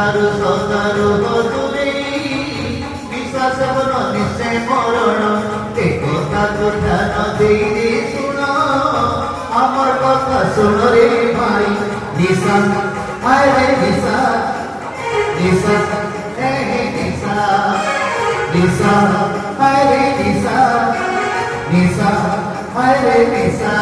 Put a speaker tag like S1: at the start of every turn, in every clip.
S1: ଠାରୁ ସଦାରୁ ଦୂରେଇ ବିଶ୍ୱାସ ବନ ନିଶ୍ଚୟ ମରଣ ଏ କଥାକୁ ଧ୍ୟାନ ଦେଇ ଶୁଣ আমার কথা শোনো রে ভাই নিশা হায় রে নিশা নিশা হে নিশা নিশা হায় রে নিশা নিশা হায় রে নিশা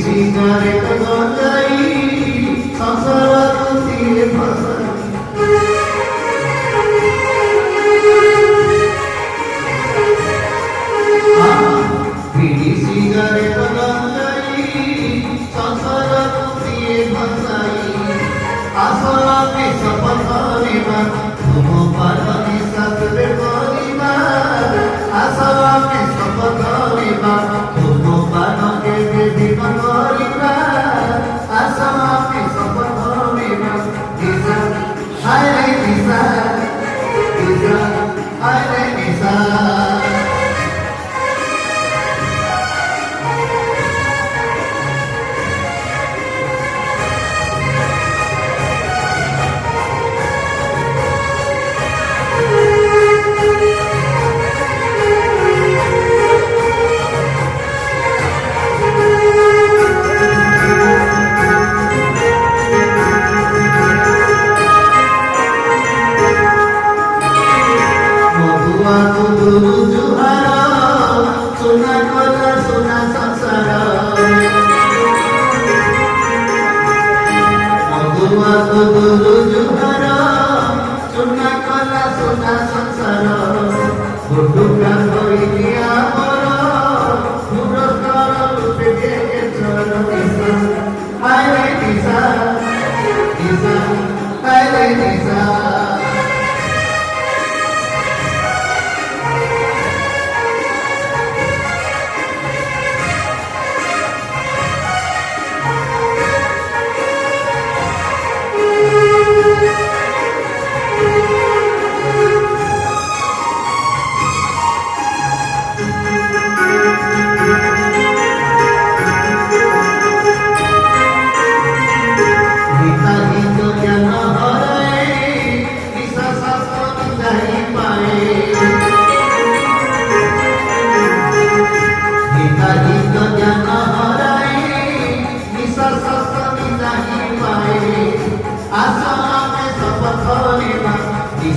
S1: সিগারেট গজাই সংসার তুতিয়ে ভাসাই বিড়ি সিগারেট গজাই সংসার তুতিয়ে ভাসাই আসলামে শপথ করিবা ধূমপান নিঃশ্বাসে করিবা আসলামে শপথ করিবা ধূমপানকে বেদিন করিবা আসলামে শপথ করিবা নিশা হায় রে নিশা নিশা হায় রে নিশা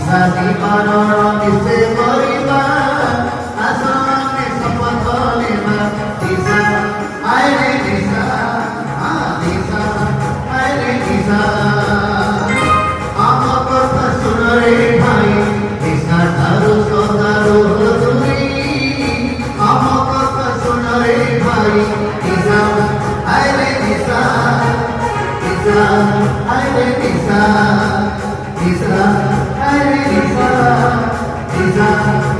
S1: Sadi maroro nise moriba asane sapat lema nisa aire nisa nisa aire nisa ama kotha sunare bhai nisa daru sodaru duri ama kotha sunare bhai nisa aire nisa nisa aire nisa nisa Nisa, Nisa.